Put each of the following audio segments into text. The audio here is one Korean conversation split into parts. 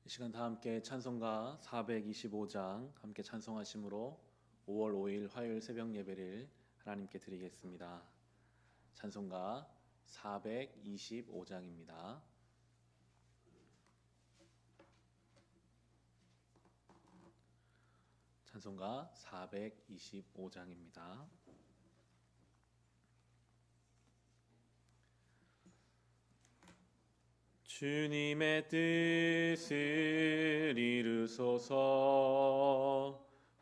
이 시간 다 함께 찬송가 425장 함께 찬송하심으로 5월 5일 화요일 새벽 예배를 하나님께 드리겠습니다. 찬송가 425장입니다. 찬송가 425장입니다. 주님의 뜻을 이루소서.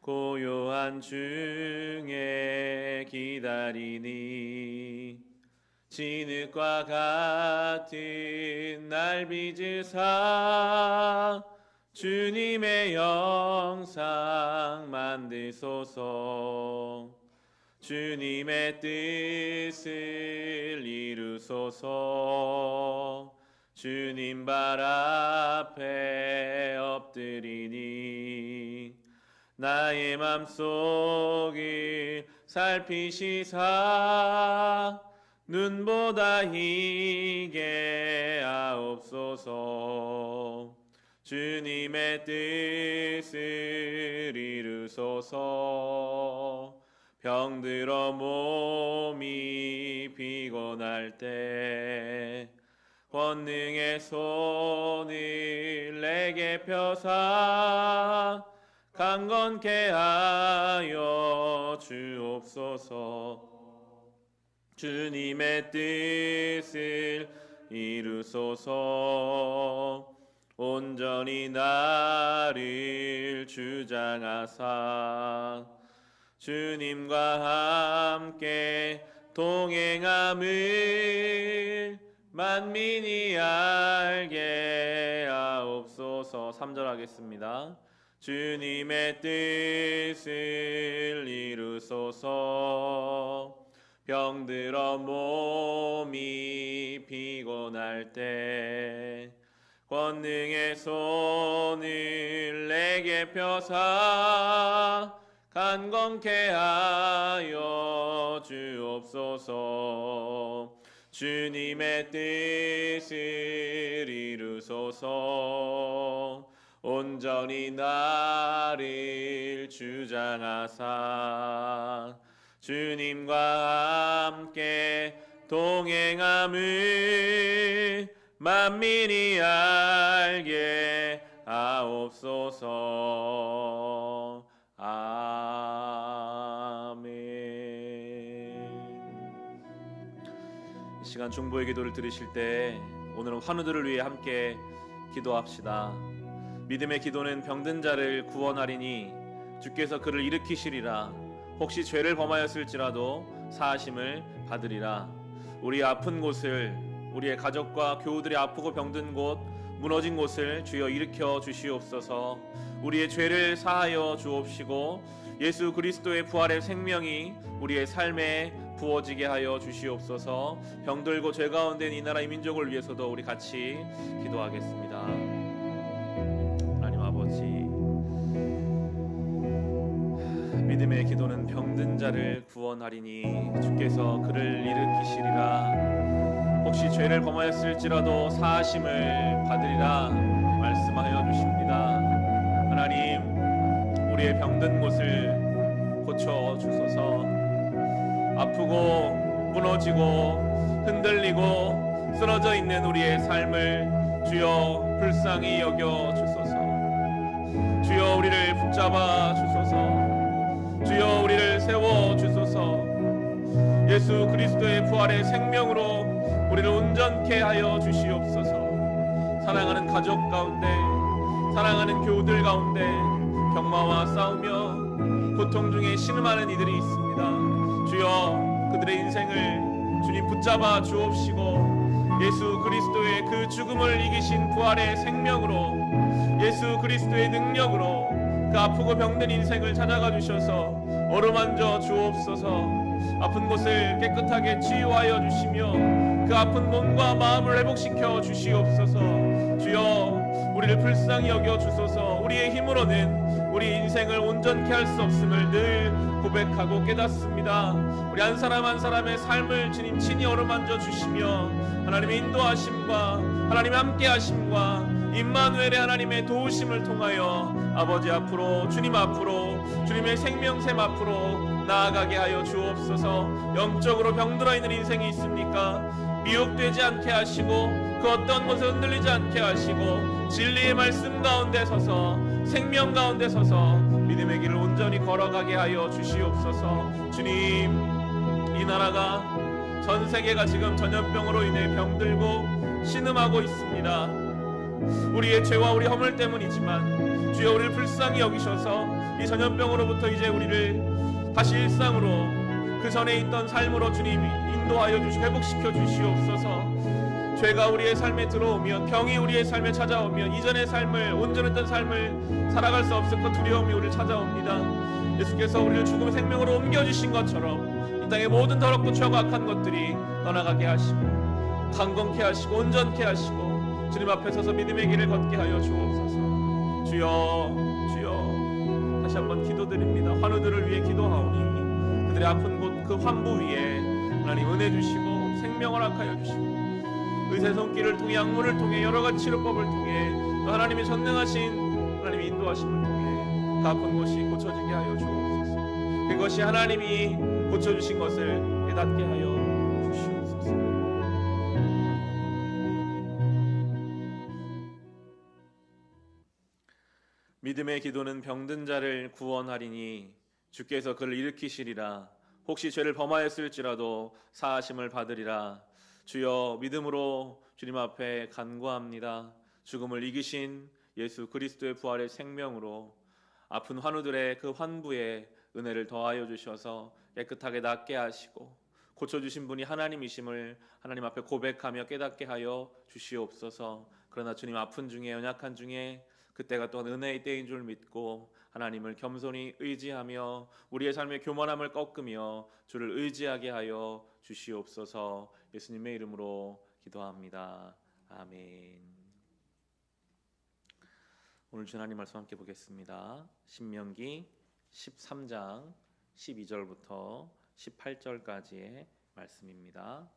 고요한 중에 기다리니 진흙과 같은 날 빚으사 주님의 영상 만드소서. 주님의 뜻을 이루소서. 주님 발 앞에 엎드리니 나의 맘속을 살피시사 눈보다 희게 하옵소서. 주님의 뜻을 이루소서. 병들어 몸이 피곤할 때 권능의 손을 내게 펴사 강건케 하여 주옵소서. 주님의 뜻을 이루소서. 온전히 나를 주장하사 주님과 함께 동행함을 만민이 알게 하옵소서. 3절 하겠습니다. 주님의 뜻을 이루소서. 병들어 몸이 피곤할 때 권능의 손을 내게 펴사 강건케 하여 주옵소서. 주님의 뜻을 이루소서. 온전히 나를 주장하사 주님과 함께 동행함을 만민이 알게 하옵소서. 아멘. 이 시간 중보의 기도를 들으실 때 오늘은 환우들을 위해 함께 기도합시다. 믿음의 기도는 병든 자를 구원하리니 주께서 그를 일으키시리라. 혹시 죄를 범하였을지라도 사하심을 받으리라. 우리 아픈 곳을, 우리의 가족과 교우들이 아프고 병든 곳, 무너진 곳을 주여 일으켜 주시옵소서. 우리의 죄를 사하여 주옵시고 예수 그리스도의 부활의 생명이 우리의 삶에 부어지게 하여 주시옵소서. 병들고 죄 가운데 이 나라 이 민족을 위해서도 우리 같이 기도하겠습니다. 하나님 아버지, 믿음의 기도는 병든 자를 구원하리니 주께서 그를 일으키시리라. 혹시 죄를 범하였을지라도 사하심을 받으리라 말씀하여 주십니다. 하나님, 우리의 병든 곳을 고쳐 주소서. 아프고 무너지고 흔들리고 쓰러져 있는 우리의 삶을 주여 불쌍히 여겨 주소서. 주여 우리를 붙잡아 주소서. 주여 우리를 세워 주소서. 예수 그리스도의 부활의 생명으로 우리를 온전케 하여 주시옵소서. 사랑하는 가족 가운데, 사랑하는 교우들 가운데 병마와 싸우며 고통 중에 신음하는 이들이 있습니다. 주여 그들의 인생을 주님 붙잡아 주옵시고 예수 그리스도의 그 죽음을 이기신 부활의 생명으로, 예수 그리스도의 능력으로 그 아프고 병든 인생을 찾아가 주셔서 어루만져 주옵소서. 아픈 곳을 깨끗하게 치유하여 주시며 그 아픈 몸과 마음을 회복시켜 주시옵소서. 주여 우리를 불쌍히 여겨 주소서. 우리의 힘으로는 우리 인생을 온전케 할 수 없음을 늘 고백하고 깨닫습니다. 우리 한 사람 한 사람의 삶을 주님 친히 어루만져 주시며 하나님의 인도하심과 하나님의 함께하심과 임마누엘의 하나님의 도우심을 통하여 아버지 앞으로, 주님 앞으로, 주님의 생명샘 앞으로 나아가게 하여 주옵소서. 영적으로 병들어 있는 인생이 있습니까? 미혹되지 않게 하시고 그 어떤 것에 흔들리지 않게 하시고 진리의 말씀 가운데 서서, 생명 가운데 서서 믿음의 길을 온전히 걸어가게 하여 주시옵소서. 주님, 이 나라가, 전 세계가 지금 전염병으로 인해 병들고 신음하고 있습니다. 우리의 죄와 우리 허물 때문이지만 주여 우리를 불쌍히 여기셔서 이 전염병으로부터 이제 우리를 다시 일상으로, 그 전에 있던 삶으로 주님이 인도하여 주시고 회복시켜 주시옵소서. 죄가 우리의 삶에 들어오면, 병이 우리의 삶에 찾아오면 이전의 삶을, 온전했던 삶을 살아갈 수 없을 것 두려움이 우리를 찾아옵니다. 예수께서 우리를 죽음의 생명으로 옮겨주신 것처럼 이 땅의 모든 더럽고 죄와 악한 것들이 떠나가게 하시고 강건케 하시고 온전케 하시고 주님 앞에 서서 믿음의 길을 걷게 하여 주옵소서. 주여, 주여, 다시 한번 기도드립니다. 환우들을 위해 기도하오니 그들의 아픈 곳 그 환부 위에 하나님 은혜 주시고 생명을 허락하여 주시고 의사의 손길을 통해, 약물을 통해, 여러 가지 치료법을 통해, 또 하나님의 전능하신 하나님의 인도하심을 통해 그 아픈 곳이 고쳐지게 하여 주옵소서. 그것이 하나님이 고쳐주신 것을 깨닫게 하여 주시옵소서. 믿음의 기도는 병든 자를 구원하리니 주께서 그를 일으키시리라. 혹시 죄를 범하였을지라도 사하심을 받으리라. 주여, 믿음으로 주님 앞에 간구합니다. 죽음을 이기신 예수 그리스도의 부활의 생명으로 아픈 환우들의 그 환부에 은혜를 더하여 주셔서 깨끗하게 낫게 하시고 고쳐주신 분이 하나님이심을 하나님 앞에 고백하며 깨닫게 하여 주시옵소서. 그러나 주님, 아픈 중에, 연약한 중에 그때가 또한 은혜의 때인 줄 믿고 하나님을 겸손히 의지하며 우리의 삶의 교만함을 꺾으며 주를 의지하게 하여 주시옵소서. 예수님의 이름으로 기도합니다. 아멘. 오늘 주님 말씀 함께 보겠습니다. 신명기 13장 12절부터 18절까지의 말씀입니다.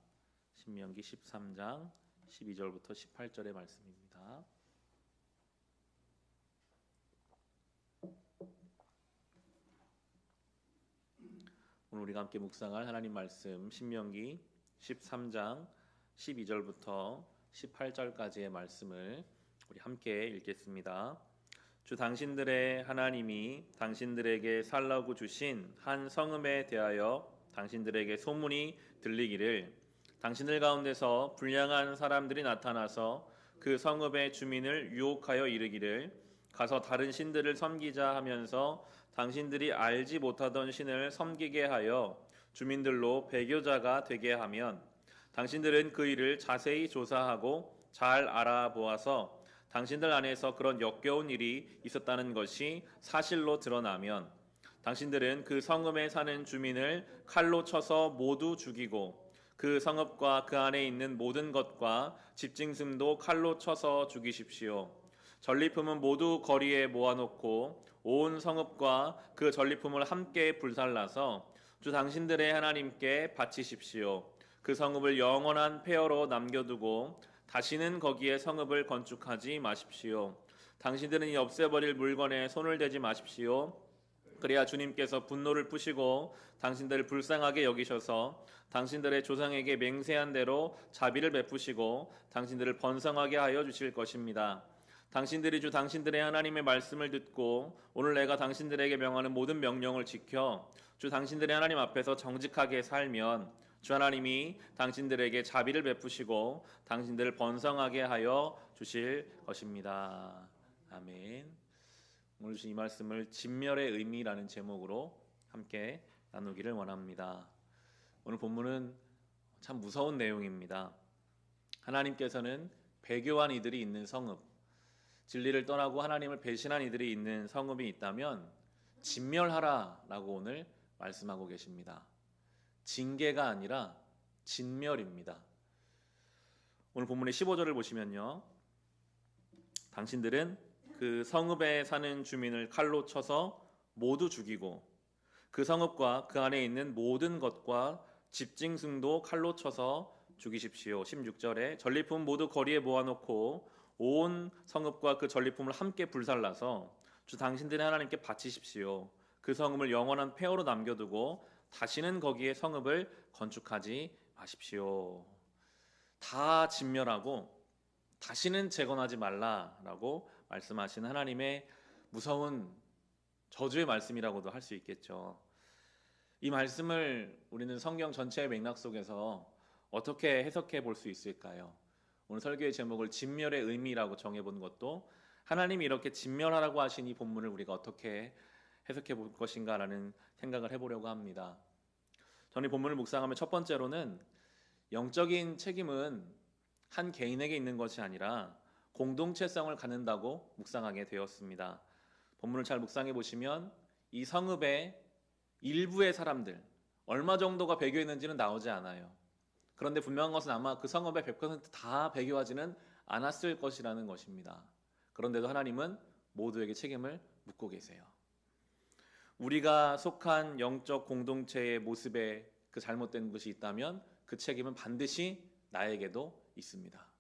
신명기 13장 12절부터 18절의 말씀입니다. 오늘 우리가 함께 묵상할 하나님 말씀, 신명기 13장 12절부터 18절까지의 말씀을 우리 함께 읽겠습니다. 주 당신들의 하나님이 당신들에게 살라고 주신 한 성읍에 대하여 당신들에게 소문이 들리기를, 당신들 가운데서 불량한 사람들이 나타나서 그 성읍의 주민을 유혹하여 이르기를, 가서 다른 신들을 섬기자 하면서 당신들이 알지 못하던 신을 섬기게 하여 주민들로 배교자가 되게 하면, 당신들은 그 일을 자세히 조사하고 잘 알아보아서 당신들 안에서 그런 역겨운 일이 있었다는 것이 사실로 드러나면, 당신들은 그 성읍에 사는 주민을 칼로 쳐서 모두 죽이고 그 성읍과 그 안에 있는 모든 것과 집짐승도 칼로 쳐서 죽이십시오. 전리품은 모두 거리에 모아놓고 온 성읍과 그 전리품을 함께 불살라서 주 당신들의 하나님께 바치십시오. 그 성읍을 영원한 폐허로 남겨두고 다시는 거기에 성읍을 건축하지 마십시오. 당신들은 이 없애버릴 물건에 손을 대지 마십시오. 그래야 주님께서 분노를 푸시고 당신들을 불쌍하게 여기셔서 당신들의 조상에게 맹세한 대로 자비를 베푸시고 당신들을 번성하게 하여 주실 것입니다. 당신들이 주 당신들의 하나님의 말씀을 듣고 오늘 내가 당신들에게 명하는 모든 명령을 지켜 주 당신들의 하나님 앞에서 정직하게 살면 주 하나님이 당신들에게 자비를 베푸시고 당신들을 번성하게 하여 주실 것입니다. 아멘. 오늘 주신 이 말씀을 진멸의 의미라는 제목으로 함께 나누기를 원합니다. 오늘 본문은 참 무서운 내용입니다. 하나님께서는 배교한 이들이 있는 성읍, 진리를 떠나고 하나님을 배신한 이들이 있는 성읍이 있다면 진멸하라라고 오늘 말씀하고 계십니다. 징계가 아니라 진멸입니다. 오늘 본문의 15절을 보시면요, 당신들은 그 성읍에 사는 주민을 칼로 쳐서 모두 죽이고 그 성읍과 그 안에 있는 모든 것과 집짐승도 칼로 쳐서 죽이십시오. 16절에 전리품 모두 거리에 모아놓고 온 성읍과 그 전리품을 함께 불살라서 주 당신들의 하나님께 바치십시오. 그 성읍을 영원한 폐허로 남겨두고 다시는 거기에 성읍을 건축하지 마십시오. 다 진멸하고 다시는 재건하지 말라라고 말씀하신 하나님의 무서운 저주의 말씀이라고도 할 수 있겠죠. 이 말씀을 우리는 성경 전체의 맥락 속에서 어떻게 해석해 볼 수 있을까요? 오늘 설교의 제목을 진멸의 의미라고 정해본 것도 하나님이 이렇게 진멸하라고 하신 이 본문을 우리가 어떻게 해석해 볼 것인가라는 생각을 해보려고 합니다. 저는 이 본문을 묵상하면 첫 번째로는 영적인 책임은 한 개인에게 있는 것이 아니라 공동체성을 갖는다고 묵상하게 되었습니다. 본문을 잘 묵상해 보시면 이 성읍의 일부의 사람들, 얼마 정도가 배교했는지는 나오지 않아요. 그런데 분명한 것은 아마 그 성읍의 100%다 배교하지는 않았을 것이라는 것입니다. 그런데도 하나님은 모두에게 책임을 묻고 계세요. 우리가 속한 영적 공동체의 모습에 그 잘못된 것이 있다면 그 책임은 반드시 나에게도 있습니다.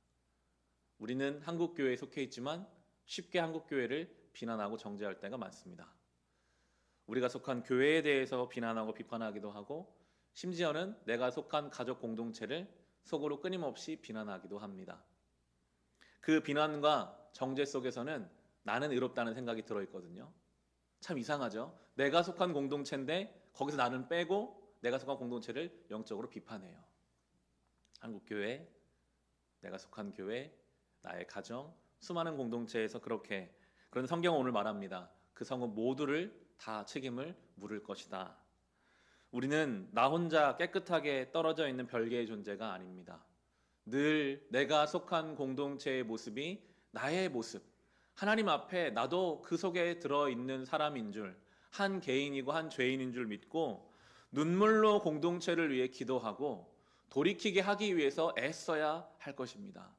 우리는 한국교회에 속해 있지만 쉽게 한국교회를 비난하고 정죄할 때가 많습니다. 우리가 속한 교회에 대해서 비난하고 비판하기도 하고 심지어는 내가 속한 가족 공동체를 속으로 끊임없이 비난하기도 합니다. 그 비난과 정죄 속에서는 나는 의롭다는 생각이 들어있거든요. 참 이상하죠. 내가 속한 공동체인데 거기서 나는 빼고 내가 속한 공동체를 영적으로 비판해요. 한국교회, 내가 속한 교회, 나의 가정, 수많은 공동체에서 그런 성경은 오늘 말합니다. 그 성읍 모두를 다 책임을 물을 것이다. 우리는 나 혼자 깨끗하게 떨어져 있는 별개의 존재가 아닙니다. 늘 내가 속한 공동체의 모습이 나의 모습, 하나님 앞에 나도 그 속에 들어있는 사람인 줄, 한 개인이고 한 죄인인 줄 믿고 눈물로 공동체를 위해 기도하고 돌이키게 하기 위해서 애써야 할 것입니다.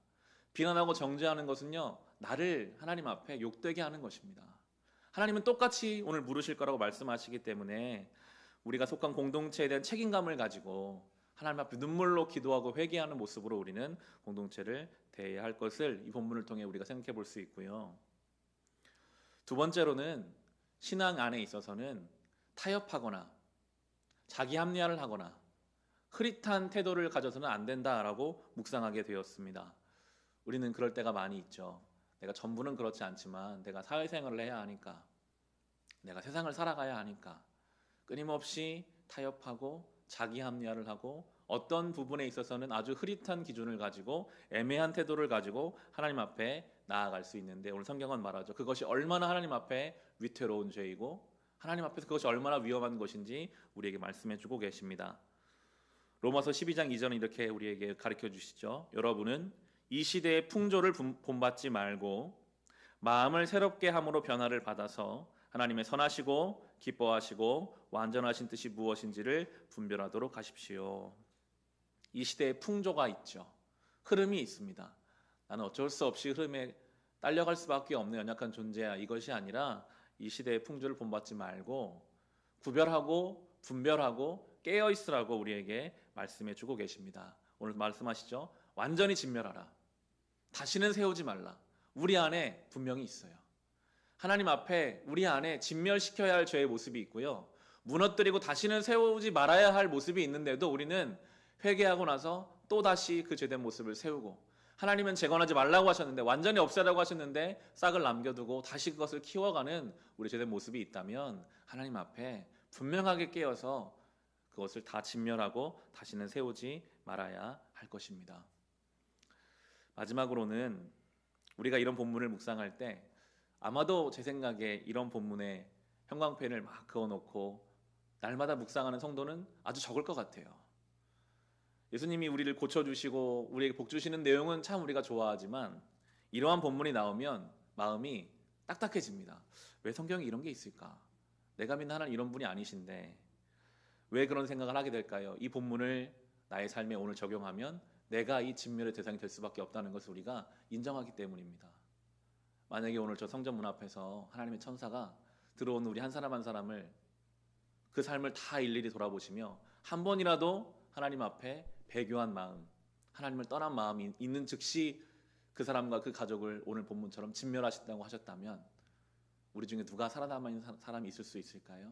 비난하고 정죄하는 것은요, 나를 하나님 앞에 욕되게 하는 것입니다. 하나님은 똑같이 오늘 물으실 거라고 말씀하시기 때문에 우리가 속한 공동체에 대한 책임감을 가지고 하나님 앞에 눈물로 기도하고 회개하는 모습으로 우리는 공동체를 대해야 할 것을 이 본문을 통해 우리가 생각해 볼 수 있고요. 두 번째로는 신앙 안에 있어서는 타협하거나 자기 합리화를 하거나 흐릿한 태도를 가져서는 안 된다라고 묵상하게 되었습니다. 우리는 그럴 때가 많이 있죠. 내가 전부는 그렇지 않지만 내가 사회생활을 해야 하니까, 내가 세상을 살아가야 하니까 끊임없이 타협하고 자기 합리화를 하고 어떤 부분에 있어서는 아주 흐릿한 기준을 가지고 애매한 태도를 가지고 하나님 앞에 나아갈 수 있는데, 오늘 성경은 말하죠. 그것이 얼마나 하나님 앞에 위태로운 죄이고 하나님 앞에서 그것이 얼마나 위험한 것인지 우리에게 말씀해 주고 계십니다. 로마서 12장 2절은 이렇게 우리에게 가르쳐 주시죠. 여러분은 이 시대의 풍조를 본받지 말고 마음을 새롭게 함으로 변화를 받아서 하나님의 선하시고 기뻐하시고 완전하신 뜻이 무엇인지를 분별하도록 하십시오. 이 시대의 풍조가 있죠. 흐름이 있습니다. 나는 어쩔 수 없이 흐름에 딸려갈 수밖에 없는 연약한 존재야. 이것이 아니라 이 시대의 풍조를 본받지 말고 구별하고 분별하고 깨어 있으라고 우리에게 말씀해 주고 계십니다. 오늘 말씀하시죠. 완전히 진멸하라. 다시는 세우지 말라. 우리 안에 분명히 있어요. 하나님 앞에 우리 안에 진멸시켜야 할 죄의 모습이 있고요. 무너뜨리고 다시는 세우지 말아야 할 모습이 있는데도 우리는 회개하고 나서 또다시 그 죄된 모습을 세우고, 하나님은 재건하지 말라고 하셨는데, 완전히 없애라고 하셨는데 싹을 남겨두고 다시 그것을 키워가는 우리 죄된 모습이 있다면 하나님 앞에 분명하게 깨어서 그것을 다 진멸하고 다시는 세우지 말아야 할 것입니다. 마지막으로는 우리가 이런 본문을 묵상할 때 아마도 제 생각에 이런 본문에 형광펜을 막 그어놓고 날마다 묵상하는 성도는 아주 적을 것 같아요. 예수님이 우리를 고쳐주시고 우리에게 복 주시는 내용은 참 우리가 좋아하지만 이러한 본문이 나오면 마음이 딱딱해집니다. 왜 성경에 이런 게 있을까? 내가 믿는 하나님 이런 분이 아니신데 왜 그런 생각을 하게 될까요? 이 본문을 나의 삶에 오늘 적용하면 내가 이 진멸의 대상이 될 수밖에 없다는 것을 우리가 인정하기 때문입니다. 만약에 오늘 저 성전 문 앞에서 하나님의 천사가 들어오는 우리 한 사람 한 사람을, 그 삶을 다 일일이 돌아보시며 한 번이라도 하나님 앞에 배교한 마음, 하나님을 떠난 마음이 있는 즉시 그 사람과 그 가족을 오늘 본문처럼 진멸하신다고 하셨다면 우리 중에 누가 살아남은 사람이 있을 수 있을까요?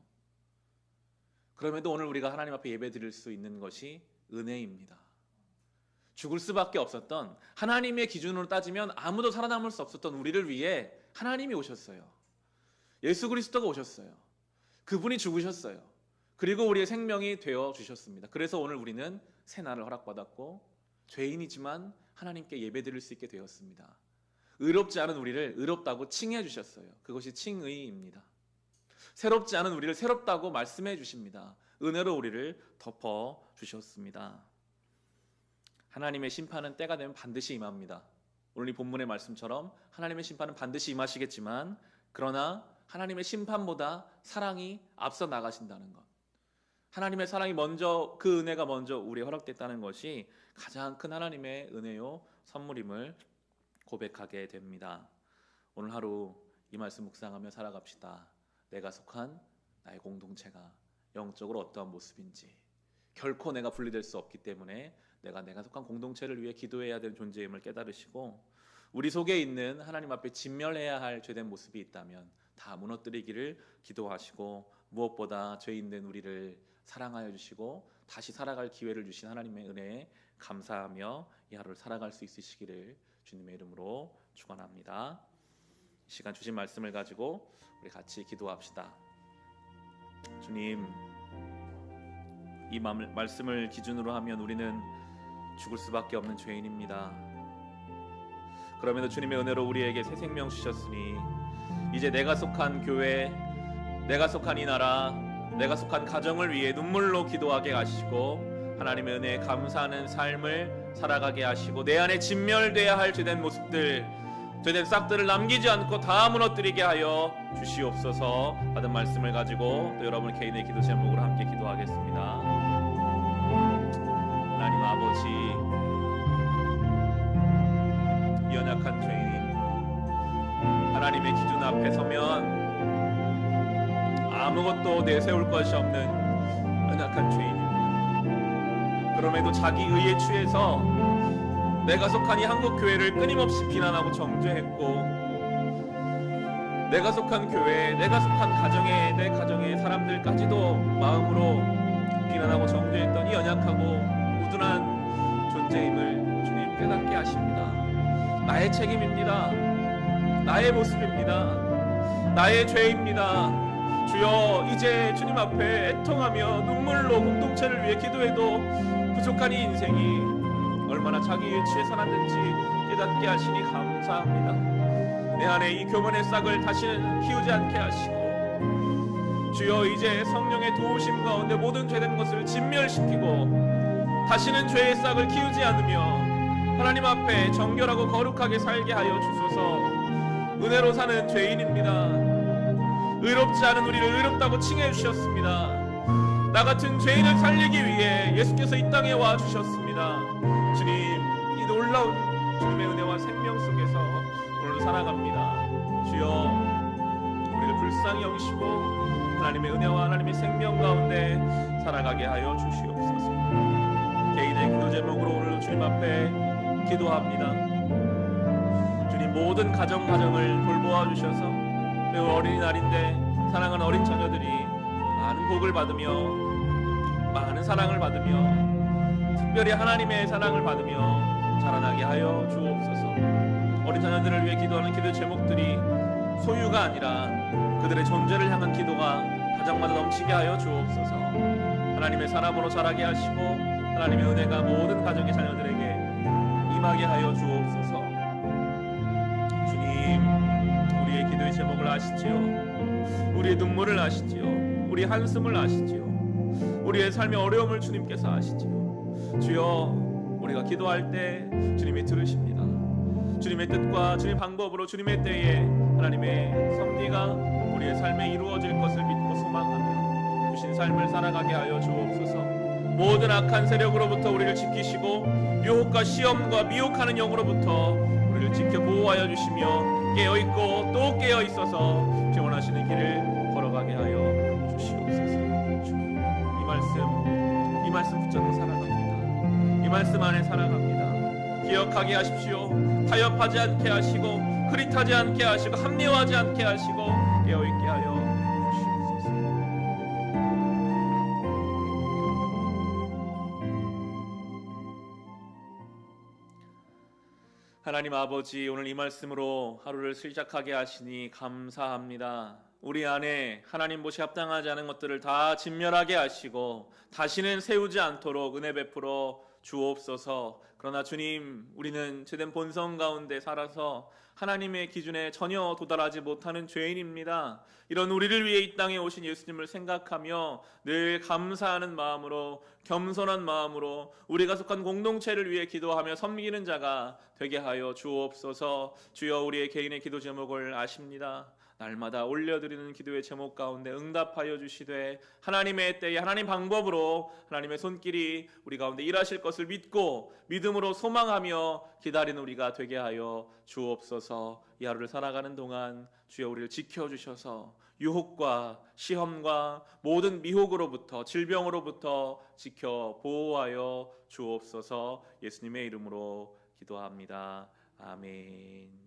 그럼에도 오늘 우리가 하나님 앞에 예배 드릴 수 있는 것이 은혜입니다. 죽을 수밖에 없었던, 하나님의 기준으로 따지면 아무도 살아남을 수 없었던 우리를 위해 하나님이 오셨어요. 예수 그리스도가 오셨어요. 그분이 죽으셨어요. 그리고 우리의 생명이 되어 주셨습니다. 그래서 오늘 우리는 새날을 허락받았고 죄인이지만 하나님께 예배드릴 수 있게 되었습니다. 의롭지 않은 우리를 의롭다고 칭해 주셨어요. 그것이 칭의입니다. 새롭지 않은 우리를 새롭다고 말씀해 주십니다. 은혜로 우리를 덮어 주셨습니다. 하나님의 심판은 때가 되면 반드시 임합니다. 오늘 이 본문의 말씀처럼 하나님의 심판은 반드시 임하시겠지만, 그러나 하나님의 심판보다 사랑이 앞서 나가신다는 것, 하나님의 사랑이 먼저, 그 은혜가 먼저 우리에 허락됐다는 것이 가장 큰 하나님의 은혜요 선물임을 고백하게 됩니다. 오늘 하루 이 말씀 묵상하며 살아갑시다. 내가 속한 나의 공동체가 영적으로 어떠한 모습인지, 결코 내가 분리될 수 없기 때문에 내가 속한 공동체를 위해 기도해야 되는 존재임을 깨달으시고, 우리 속에 있는 하나님 앞에 진멸해야 할 죄된 모습이 있다면 다 무너뜨리기를 기도하시고, 무엇보다 죄 있는 우리를 사랑하여 주시고 다시 살아갈 기회를 주신 하나님의 은혜에 감사하며 이 하루를 살아갈 수 있으시기를 주님의 이름으로 축원합니다. 시간 주신 말씀을 가지고 우리 같이 기도합시다. 주님, 이 말씀을 기준으로 하면 우리는 죽을 수밖에 없는 죄인입니다. 그럼에도 주님의 은혜로 우리에게 새 생명 주셨으니 이제 내가 속한 교회, 내가 속한 이 나라, 내가 속한 가정을 위해 눈물로 기도하게 하시고 하나님의 은혜에 감사하는 삶을 살아가게 하시고, 내 안에 진멸돼야 할 죄된 모습들, 죄된 싹들을 남기지 않고 다 무너뜨리게 하여 주시옵소서. 받은 말씀을 가지고 또 여러분 개인의 기도 제목으로 함께 기도하겠습니다. 하나님 아버지, 이 연약한 죄인, 하나님의 기준 앞에 서면 아무것도 내세울 것이 없는 연약한 죄인입니다. 그럼에도 자기 의에 취해서 내가 속한 이 한국교회를 끊임없이 비난하고 정죄했고, 내가 속한 교회, 내가 속한 가정에, 내 가정의 사람들까지도 마음으로 비난하고 정죄했던 이 연약하고 우둔한 존재임을 주님 깨닫게 하십니다. 나의 책임입니다. 나의 모습입니다. 나의 죄입니다. 주여, 이제 주님 앞에 애통하며 눈물로 공동체를 위해 기도해도 부족한 이 인생이 얼마나 자기에 취해 살았는지 깨닫게 하시니 감사합니다. 내 안에 이 교만의 싹을 다시는 키우지 않게 하시고, 주여, 이제 성령의 도우심 가운데 모든 죄된 것을 진멸시키고 다시는 죄의 싹을 키우지 않으며 하나님 앞에 정결하고 거룩하게 살게 하여 주소서. 은혜로 사는 죄인입니다. 의롭지 않은 우리를 의롭다고 칭해 주셨습니다. 나 같은 죄인을 살리기 위해 예수께서 이 땅에 와 주셨습니다. 주님, 이 놀라운 주님의 은혜와 생명 속에서 오늘도 살아갑니다. 주여, 우리를 불쌍히 여기시고 하나님의 은혜와 하나님의 생명 가운데 살아가게 하여 주시옵소서. 개인의 기도 제목으로 오늘도 주님 앞에 기도합니다. 주님, 모든 가정을 돌보아 주셔서 매우 어린이날인데 사랑하는 어린 자녀들이 많은 복을 받으며 많은 사랑을 받으며 특별히 하나님의 사랑을 받으며 자라나게 하여 주옵소서. 어린 자녀들을 위해 기도하는 기도 제목들이 소유가 아니라 그들의 존재를 향한 기도가 가정마다 넘치게 하여 주옵소서. 하나님의 사람으로 자라게 하시고 하나님의 은혜가 모든 가정의 자녀들에게 임하게 하여 주옵소서. 주님, 우리의 기도의 제목을 아시지요. 우리의 눈물을 아시지요. 우리의 한숨을 아시지요. 우리의 삶의 어려움을 주님께서 아시지요. 주여, 우리가 기도할 때 주님이 들으십니다. 주님의 뜻과 주님의 방법으로 주님의 때에 하나님의 섭리가 우리의 삶에 이루어질 것을 믿고 소망하며 주신 삶을 살아가게 하여 주옵소서. 모든 악한 세력으로부터 우리를 지키시고 유혹과 시험과 미혹하는 영으로부터 우리를 지켜 보호하여 주시며 깨어있고 또 깨어있어서 원하시는 길을 걸어가게 하여 주시옵소서. 이 말씀 붙잡고 살아갑니다. 이 말씀 안에 살아갑니다. 기억하게 하십시오. 타협하지 않게 하시고 흐릿하지 않게 하시고 합리화하지 않게 하시고 깨어있게 하여 주시옵소서. 하나님 아버지, 오늘 이 말씀으로 하루를 시작하게 하시니 감사합니다. 우리 안에 하나님 보시 합당하지 않은 것들을 다 진멸하게 하시고 다시는 세우지 않도록 은혜 베풀어 주옵소서. 그러나 주님, 우리는 죄된 본성 가운데 살아서 하나님의 기준에 전혀 도달하지 못하는 죄인입니다. 이런 우리를 위해 이 땅에 오신 예수님을 생각하며 늘 감사하는 마음으로, 겸손한 마음으로 우리가 속한 공동체를 위해 기도하며 섬기는 자가 되게 하여 주옵소서. 주여, 우리의 개인의 기도 제목을 아십니다. 날마다 올려드리는 기도의 제목 가운데 응답하여 주시되 하나님의 때에 하나님 방법으로 하나님의 손길이 우리 가운데 일하실 것을 믿고 믿음으로 소망하며 기다리는 우리가 되게 하여 주옵소서. 이 하루를 살아가는 동안 주여 우리를 지켜주셔서 유혹과 시험과 모든 미혹으로부터 질병으로부터 지켜 보호하여 주옵소서. 예수님의 이름으로 기도합니다. 아멘.